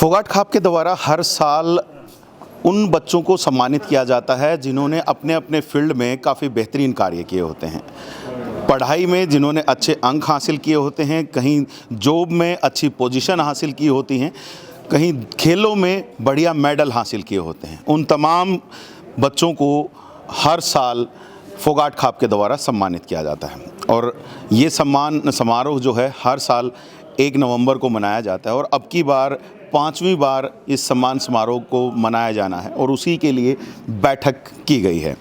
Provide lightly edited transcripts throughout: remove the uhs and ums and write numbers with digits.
फोगाट खाप के द्वारा हर साल उन बच्चों को सम्मानित किया जाता है जिन्होंने अपने अपने फील्ड में काफ़ी बेहतरीन कार्य किए होते हैं। पढ़ाई में जिन्होंने अच्छे अंक हासिल किए होते हैं, कहीं जॉब में अच्छी पोजीशन हासिल की होती हैं, कहीं खेलों में बढ़िया मेडल हासिल किए होते हैं। उन तमाम बच्चों को हर साल फोगाट खाप के द्वारा सम्मानित किया जाता है और ये सम्मान समारोह जो है हर साल 1 नवंबर को मनाया जाता है और अब की बार 5वीं बार इस सम्मान समारोह को मनाया जाना है और उसी के लिए बैठक की गई है।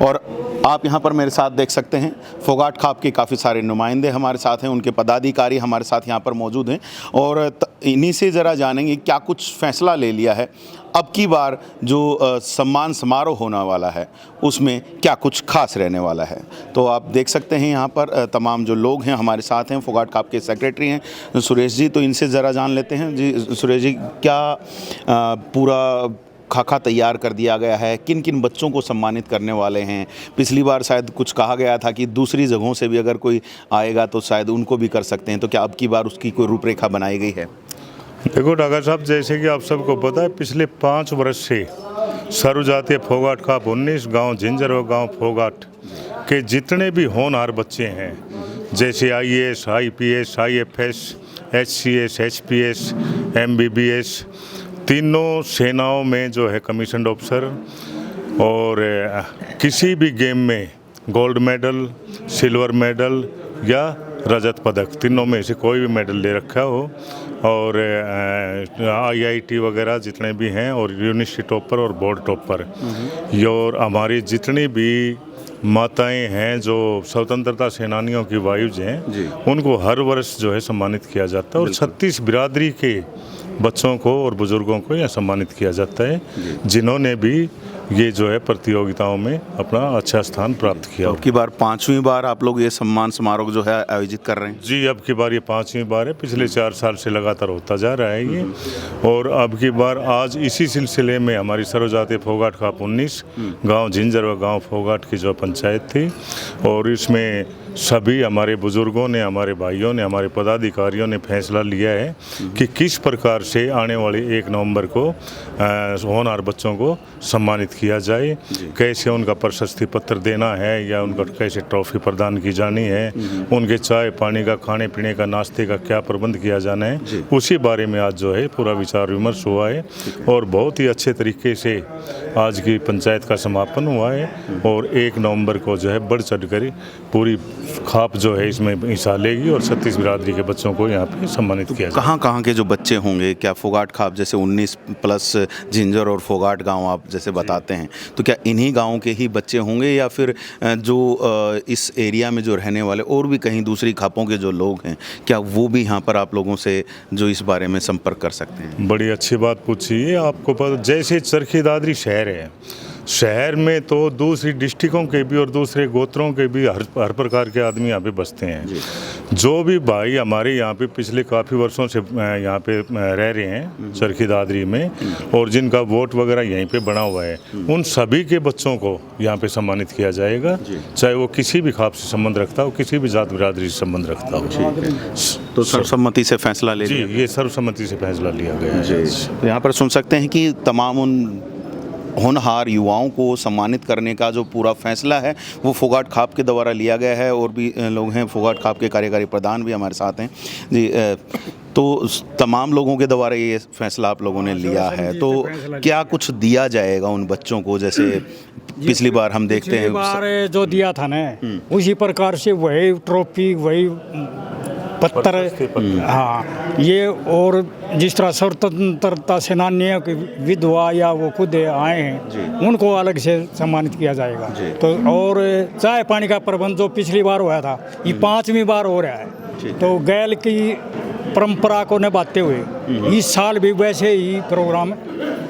और आप यहाँ पर मेरे साथ देख सकते हैं फोगाट खाप के काफ़ी सारे नुमाइंदे हमारे साथ हैं, उनके पदाधिकारी हमारे साथ यहाँ पर मौजूद हैं और इन्हीं से ज़रा जानेंगे क्या कुछ फ़ैसला ले लिया है। अब की बार जो सम्मान समारोह होने वाला है उसमें क्या कुछ खास रहने वाला है। तो आप देख सकते हैं यहाँ पर तमाम जो लोग हैं हमारे साथ हैं। फोगाट खाप के सेक्रेटरी हैं सुरेश जी, तो इनसे ज़रा जान लेते हैं। जी सुरेश जी, क्या पूरा खाका तैयार कर दिया गया है, किन किन बच्चों को सम्मानित करने वाले हैं? पिछली बार शायद कुछ कहा गया था कि दूसरी जगहों से भी अगर कोई आएगा तो शायद उनको भी कर सकते हैं, तो क्या अब की बार उसकी कोई रूपरेखा बनाई गई है? देखो डॉक्टर साहब, जैसे कि आप सबको पता है पिछले 5 वर्ष से सर्वजातीय फोगाट खाप 19 गांव झिंझर और गांव फोगाट के जितने भी होनहार बच्चे हैं, जैसे IAS, IPS, IFS, HCS, HPS, MBBS, तीनों सेनाओं में जो है कमीशन ऑफिसर और किसी भी गेम में गोल्ड मेडल, सिल्वर मेडल या रजत पदक, तीनों में से कोई भी मेडल ले रखा हो और IIT वगैरह जितने भी हैं और यूनिवर्सिटी टॉपर और बोर्ड टॉपर, ये और हमारी जितनी भी माताएं हैं जो स्वतंत्रता सेनानियों की वाइव्स हैं, उनको हर वर्ष जो है सम्मानित किया जाता है और 36 बिरादरी के बच्चों को और बुजुर्गों को यह सम्मानित किया जाता है जिन्होंने भी ये जो है प्रतियोगिताओं में अपना अच्छा स्थान प्राप्त किया। अब की बार 5वीं बार आप लोग ये सम्मान समारोह जो है आयोजित कर रहे हैं? जी, अब की बार ये 5वीं बार है। पिछले 4 साल से लगातार होता जा रहा है ये और अब की बार आज इसी सिलसिले में हमारी सर्वजातीय फोगाट खाप 19 गांव झिंझर व गांव फोगाट की जो पंचायत थी और इसमें सभी हमारे बुजुर्गों ने, हमारे भाइयों ने, हमारे पदाधिकारियों ने फैसला लिया है कि किस प्रकार से आने वाले 1 नवंबर को होनहार बच्चों को सम्मानित किया जाए, कैसे उनका प्रशस्ति पत्र देना है या उनका कैसे ट्रॉफी प्रदान की जानी है, उनके चाय पानी का, खाने पीने का, नाश्ते का क्या प्रबंध किया जाना है, उसी बारे में आज जो है पूरा विचार विमर्श हुआ है और बहुत ही अच्छे तरीके से आज की पंचायत का समापन हुआ है और 1 नवंबर को जो है बढ़ चढ़ कर पूरी खाप जो है इसमें हिस्सा लेगी और 36 बिरादरी के बच्चों को यहाँ पे सम्मानित किया जाएगा। कहाँ के जो बच्चे होंगे, क्या फोगाट खाप जैसे 19 प्लस झिंझर और फोगाट गांव आप जैसे बताते हैं, तो क्या इन्हीं गांवों के ही बच्चे होंगे या फिर जो इस एरिया में जो रहने वाले और भी कहीं दूसरी खापों के जो लोग हैं, क्या वो भी यहाँ पर आप लोगों से जो इस बारे में संपर्क कर सकते हैं? बड़ी अच्छी बात पूछी है। आपको पता, जैसे चरखी दादरी शहर है, शहर में तो दूसरी डिस्ट्रिक्टों के भी और दूसरे गोत्रों के भी हर प्रकार के आदमी यहाँ पे बसते हैं। जो भी भाई हमारे यहाँ पे पिछले काफ़ी वर्षों से यहाँ पे रह रहे हैं चरखी दादरी में और जिनका वोट वगैरह यहीं पे बना हुआ है, उन सभी के बच्चों को यहाँ पे सम्मानित किया जाएगा, चाहे वो किसी भी खाप से संबंध रखता हो, किसी भी जात बिरादरी से संबंध रखता हो। तो सर्वसम्मति से फैसला ले लिया? जी, ये सर्वसम्मति से फैसला लिया गया है। तो यहाँ पर सुन सकते हैं कि तमाम उन होनहार युवाओं को सम्मानित करने का जो पूरा फैसला है वो फोगाट खाप के द्वारा लिया गया है और भी लोग हैं, फोगाट खाप के कार्यकारी प्रधान भी हमारे साथ हैं जी। तो तमाम लोगों के द्वारा ये फैसला आप लोगों ने लिया है, तो क्या कुछ दिया जाएगा उन बच्चों को? जैसे पिछली बार हम देखते हैं बार जो दिया था ना, उसी प्रकार से वही ट्रॉफी, वही पत्थर, हाँ ये, और जिस तरह स्वतंत्रता सेनानियों की विधवा या वो खुद आए हैं उनको अलग से सम्मानित किया जाएगा। तो और चाय पानी का प्रबंध जो पिछली बार हुआ था, ये 5वीं बार हो रहा है, तो गैल की परंपरा को निभाते हुए इस साल भी वैसे ही प्रोग्राम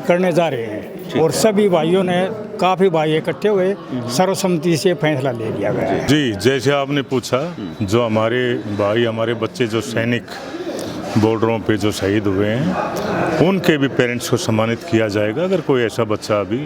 करने जा रहे हैं और सभी भाइयों ने, काफ़ी भाई इकट्ठे हुए, सर्वसम्मति से फैसला ले लिया गया है। जी, जैसे आपने पूछा, जो हमारे भाई, हमारे बच्चे जो सैनिक बॉर्डरों पे जो शहीद हुए हैं, उनके भी पेरेंट्स को सम्मानित किया जाएगा। अगर कोई ऐसा बच्चा अभी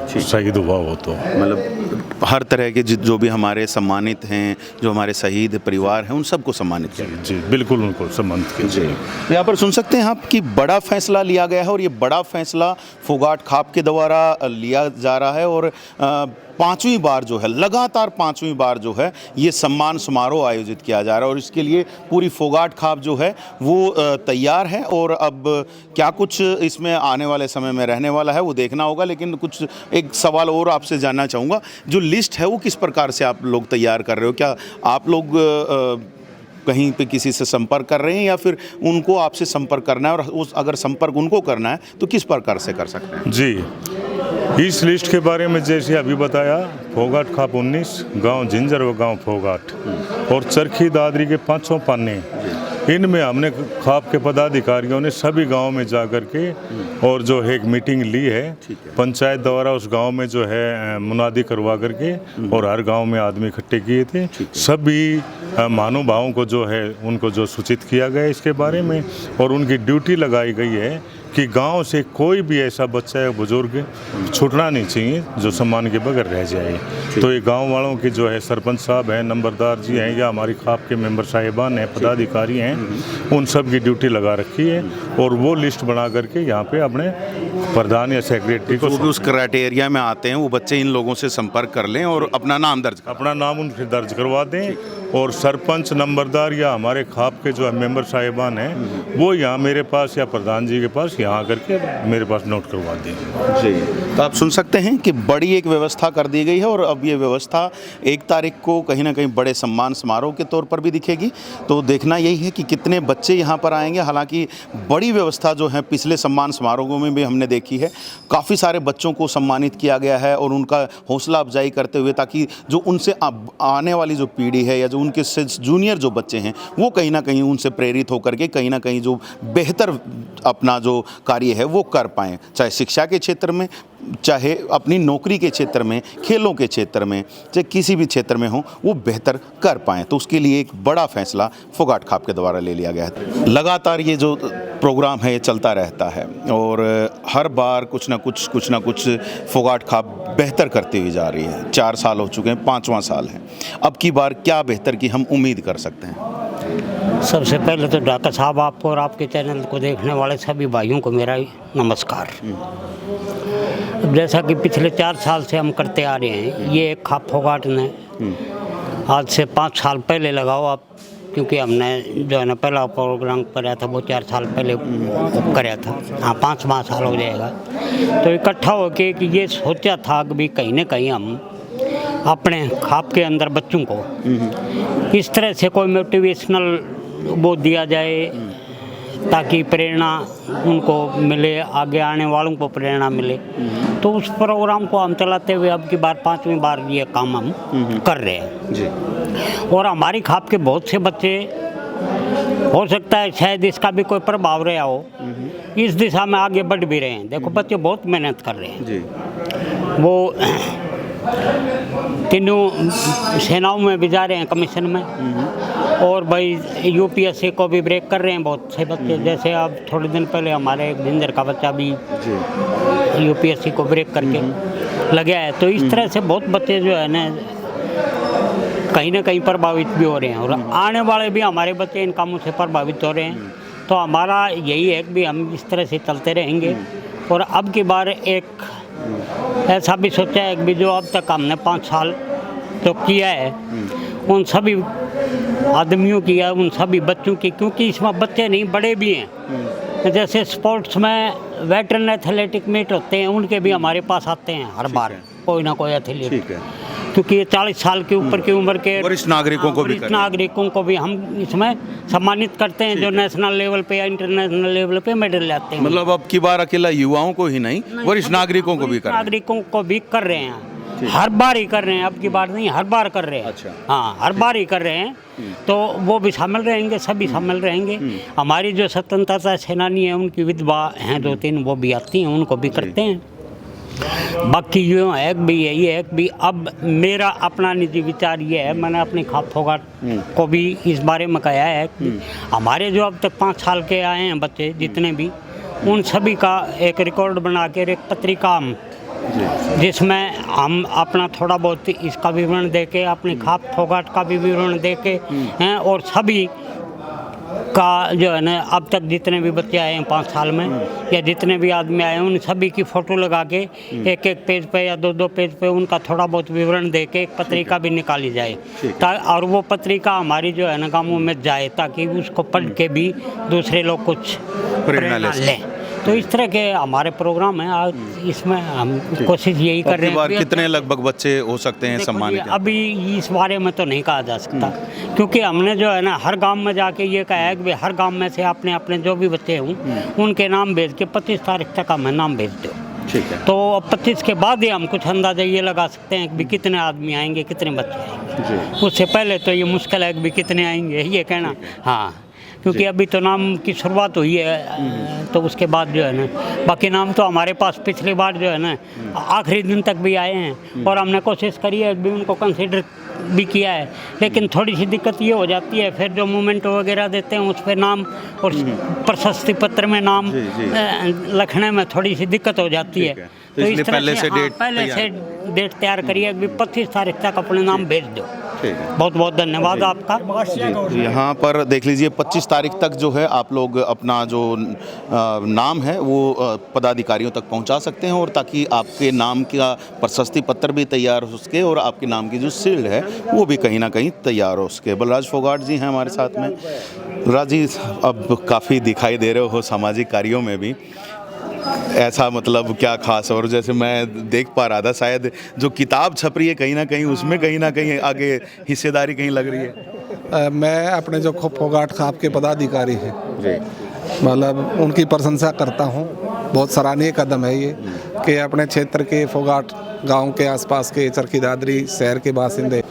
शहीद हुआ हो तो। मतलब हर तरह के जो भी हमारे सम्मानित हैं, जो हमारे शहीद परिवार हैं, उन सबको सम्मानित किया। जी बिल्कुल, उनको सम्मानित किया। जी, तो यहाँ पर सुन सकते हैं आप कि बड़ा फैसला लिया गया है और ये बड़ा फैसला फोगाट खाप के द्वारा लिया जा रहा है और पांचवीं बार जो है, लगातार पांचवीं बार जो है ये सम्मान समारोह आयोजित किया जा रहा है और इसके लिए पूरी फोगाट खाप जो है वो तैयार है। और अब क्या कुछ इसमें आने वाले समय में रहने वाला है वो देखना होगा, लेकिन कुछ एक सवाल और आपसे जानना चाहूँगा, जो लिस्ट है वो किस प्रकार से आप लोग तैयार कर रहे हो? क्या आप लोग कहीं पे किसी से संपर्क कर रहे हैं या फिर उनको आपसे संपर्क करना है, और उस अगर संपर्क उनको करना है तो किस प्रकार से कर सकते हैं? जी, इस लिस्ट के बारे में जैसे अभी बताया, फोगाट खाप 19 गांव जिंजर व गांव फोगाट और चरखी दादरी के 500 पाने, इनमें हमने खाप के पदाधिकारियों ने सभी गांव में जा कर के और जो है एक मीटिंग ली है, पंचायत द्वारा उस गांव में जो है मुनादी करवा करके और हर गांव में आदमी इकट्ठे किए थे। सभी महानुभावों को जो है उनको जो सूचित किया गया इसके बारे में, और उनकी ड्यूटी लगाई गई है कि गांव से कोई भी ऐसा बच्चा या बुजुर्ग छूटना नहीं चाहिए जो सम्मान के बगैर रह जाए। तो ये गांव वालों की जो है सरपंच साहब हैं, नंबरदार जी हैं या हमारी खाप के मेंबर साहिबान हैं, पदाधिकारी हैं, उन सब की ड्यूटी लगा रखी है और वो लिस्ट बना करके यहाँ पे अपने प्रधान या सेक्रेटरी को, जो भी उस क्राइटेरिया में आते हैं वो बच्चे इन लोगों से संपर्क कर लें और अपना नाम दर्ज करें। अपना नाम उनसे दर्ज करवा दें और सरपंच, नंबरदार या हमारे खाप के जो मेंबर साहिबान हैं वो यहाँ मेरे पास या प्रधान जी के पास यहाँ करके मेरे पास नोट करवा दें। जी, तो आप सुन सकते हैं कि बड़ी एक व्यवस्था कर दी गई है और अब ये व्यवस्था 1 तारीख को कहीं ना कहीं बड़े सम्मान समारोह के तौर पर भी दिखेगी। तो देखना यही है कि कितने बच्चे यहाँ पर आएंगे। हालांकि बड़ी व्यवस्था जो है पिछले सम्मान समारोहों में भी हमने देखी है, काफ़ी सारे बच्चों को सम्मानित किया गया है और उनका हौसला अफजाई करते हुए, ताकि जो उनसे आने वाली जो पीढ़ी है या जो उनके से जूनियर जो बच्चे हैं वो कहीं ना कहीं उनसे प्रेरित होकर के कहीं ना कहीं जो बेहतर अपना जो कार्य है वो कर पाएँ, चाहे शिक्षा के क्षेत्र में, चाहे अपनी नौकरी के क्षेत्र में, खेलों के क्षेत्र में, चाहे किसी भी क्षेत्र में हो, वो बेहतर कर पाएँ। तो उसके लिए एक बड़ा फैसला फोगाट खाप के द्वारा ले लिया गया है। लगातार ये जो प्रोग्राम है ये चलता रहता है और हर बार कुछ ना कुछ फोगाट खाप बेहतर करती हुई जा रही है। 4 साल हो चुके हैं, 5वां साल है। अब की बार क्या बेहतर की हम उम्मीद कर सकते हैं? सबसे पहले तो डॉक्टर साहब, आपको और आपके चैनल को देखने वाले सभी भाइयों को मेरा नमस्कार। जैसा कि पिछले 4 साल से हम करते आ रहे हैं, ये एक खाप फोगाट ने आज से 5 साल पहले लगाओ आप, क्योंकि हमने जो है ना पहला प्रोग्राम कराया था वो 4 साल पहले कराया था। हाँ, 5वां साल हो जाएगा। तो इकट्ठा होके कि ये सोचा था कि भी कहीं ना कहीं हम अपने खाप के अंदर बच्चों को इस तरह से कोई मोटिवेशनल वो दिया जाए ताकि प्रेरणा उनको मिले, आगे आने वालों को प्रेरणा मिले। तो उस प्रोग्राम को हम चलाते हुए अब की बार 5वीं बार ये काम हम कर रहे हैं जी। और हमारी खाप के बहुत से बच्चे, हो सकता है शायद इसका भी कोई प्रभाव रहा हो, इस दिशा में आगे बढ़ भी रहे हैं। देखो बच्चे बहुत मेहनत कर रहे हैं जी। वो तीनों सेनाओं में भी जा रहे हैं कमीशन में, और भाई यूपीएससी को भी ब्रेक कर रहे हैं बहुत से बच्चे। जैसे अब थोड़े दिन पहले हमारे एक जिंजर का बच्चा भी यूपीएससी को ब्रेक करके लगे है। तो इस तरह से बहुत बच्चे जो है ना कहीं प्रभावित भी हो रहे हैं और आने वाले भी हमारे बच्चे इन कामों से प्रभावित हो रहे हैं। तो हमारा यही है कि भी हम इस तरह से चलते रहेंगे। और अब की बार एक ऐसा भी सोचा है कि जो अब तक हमने 5 साल तो किया है उन सभी आदमियों की या उन सभी बच्चों की, क्योंकि इसमें बच्चे नहीं बड़े भी हैं। जैसे स्पोर्ट्स में वेटरन एथलेटिक मीट होते हैं, उनके भी हमारे पास आते हैं हर बार कोई ना कोई एथलीट, क्योंकि ये 40 साल के ऊपर की उम्र के वरिष्ठ नागरिकों को भी हम इसमें सम्मानित करते हैं जो नेशनल लेवल पे या इंटरनेशनल लेवल पे मेडल लाते हैं। मतलब अब की बार अकेला युवाओं को ही नहीं, वरिष्ठ नागरिकों को भी कर रहे हैं। हर बार ही कर रहे हैं, अब की बार नहीं, हर बार कर रहे हैं। अच्छा। हाँ, हर बार ही कर रहे हैं। तो वो भी शामिल रहेंगे, सभी शामिल रहेंगे। हमारी जो स्वतंत्रता सेनानी है उनकी विधवा हैं 2-3, वो भी आती हैं, उनको भी करते हैं। बाकी यूँ है भी यही है कि अब मेरा अपना निजी विचार ये है, मैंने अपनी खाप फोगाट को भी इस बारे में कहा है कि हमारे जो अब तक 5 साल के आए हैं बच्चे जितने भी, उन सभी का एक रिकॉर्ड बना के एक पत्रिका हम जिसमें हम अपना थोड़ा बहुत इसका विवरण देके, अपनी खाप फोगाट का भी विवरण देके हैं, और सभी का जो है ना अब तक जितने भी बच्चे आए हैं 5 साल में या जितने भी आदमी आए हैं उन सभी की फ़ोटो लगा के एक पेज पे या 2 पेज पे उनका थोड़ा बहुत विवरण दे के एक पत्रिका भी निकाली जाए, और वो पत्रिका हमारी जो है ना गाँवों में जाए, ताकि उसको पढ़ के भी दूसरे लोग कुछ प्रेरणा लें। तो इस तरह के हमारे प्रोग्राम हैं। आज इसमें हम कोशिश यही कर रहे हैं। कितने लगभग बच्चे हो सकते हैं सम्मानित? अभी इस बारे में तो नहीं कहा जा सकता, क्योंकि हमने जो है ना हर गांव में जाके ये कहा है कि हर गांव में से अपने अपने जो भी बच्चे हों उनके नाम भेज के 25 तारीख तक हमें नाम भेज दो। ठीक है। तो 25 के बाद ही हम कुछ अंदाजा ये लगा सकते हैं कि भी कितने आदमी आएंगे, कितने बच्चे आएंगे। उससे पहले तो ये मुश्किल है कि भी कितने आएंगे ये कहना। हाँ, क्योंकि अभी तो नाम की शुरुआत हुई है, तो उसके बाद जो है ना बाकी नाम तो हमारे पास पिछली बार जो है ना आखिरी दिन तक भी आए हैं, और हमने कोशिश करी है भी उनको कंसीडर भी किया है। लेकिन थोड़ी सी दिक्कत ये हो जाती है, फिर जो मोमेंटो वगैरह देते हैं उस पर नाम और प्रशस्ति पत्र में नाम लिखने में थोड़ी सी दिक्कत हो जाती है। तो इसलिए पहले से डेट तैयार करिए कि 25 तारीख तक अपने नाम भेज दो। बहुत बहुत धन्यवाद आपका। यहाँ पर देख लीजिए 25 तारीख तक जो है आप लोग अपना जो नाम है वो पदाधिकारियों तक पहुँचा सकते हैं, और ताकि आपके नाम का प्रशस्ति पत्र भी तैयार हो सके और आपके नाम की जो शील्ड है वो भी कहीं ना कहीं तैयार हो सके। बलराज फोगाट जी हैं हमारे साथ में। बलराज जी, अब काफ़ी दिखाई दे रहे हो सामाजिक कार्यों में भी, ऐसा मतलब क्या खास? और जैसे मैं देख पा रहा था शायद जो किताब छप रही है कहीं ना कहीं आगे हिस्सेदारी कहीं लग रही है। मैं अपने जो फोगाट खाप के पदाधिकारी हैं मतलब उनकी प्रशंसा करता हूं। बहुत सराहनीय कदम है ये कि अपने क्षेत्र के फोगाट गांव के आसपास के चरखी दादरी शहर के बासिंदे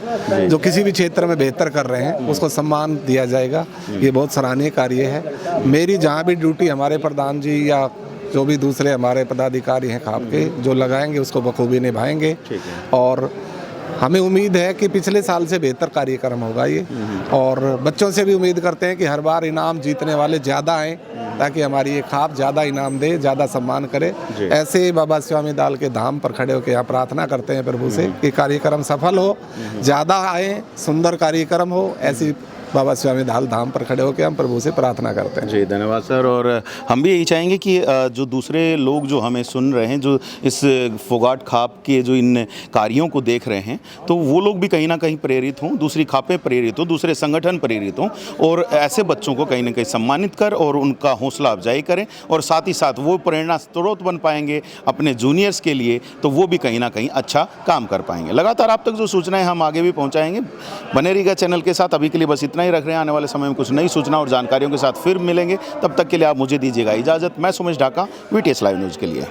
जो किसी भी क्षेत्र में बेहतर कर रहे हैं उसको सम्मान दिया जाएगा। ये बहुत सराहनीय कार्य है। मेरी जहाँ भी ड्यूटी हमारे प्रधान जी या जो भी दूसरे हमारे पदाधिकारी हैं खाप के जो लगाएंगे उसको बखूबी निभाएंगे, और हमें उम्मीद है कि पिछले साल से बेहतर कार्यक्रम होगा ये, और बच्चों से भी उम्मीद करते हैं कि हर बार इनाम जीतने वाले ज़्यादा आएँ ताकि हमारी ये खाप ज़्यादा इनाम दे, ज़्यादा सम्मान करे। ऐसे बाबा स्वामी दाल के धाम पर खड़े होकर यहाँ प्रार्थना करते हैं प्रभु से कि कार्यक्रम सफल हो, ज़्यादा आए, सुंदर कार्यक्रम हो। ऐसी बाबा स्वामी दाल धाम पर खड़े होकर हम प्रभु से प्रार्थना करते हैं। जी धन्यवाद सर। और हम भी यही चाहेंगे कि जो दूसरे लोग जो हमें सुन रहे हैं, जो इस फोगाट खाप के जो इन कार्यों को देख रहे हैं, तो वो लोग भी कहीं ना कहीं प्रेरित हों, दूसरी खापें प्रेरित हों, दूसरे संगठन प्रेरित हों, और ऐसे बच्चों को कहीं ना कहीं सम्मानित कर और उनका हौसला अफजाई करें, और साथ ही साथ वो प्रेरणा स्रोत बन पाएंगे अपने जूनियर्स के लिए, तो वो भी कहीं ना कहीं अच्छा काम कर पाएंगे। लगातार आप तक जो सूचनाएं हम आगे भी पहुँचाएंगे। बने रहिएगा चैनल के साथ। अभी के लिए बस इतना ही रख रहे हैं। आने वाले समय में कुछ नई सूचना और जानकारियों के साथ फिर मिलेंगे। तब तक के लिए आप मुझे दीजिएगा इजाज़त। मैं Sumesh Dhaka, VTS live news के लिए।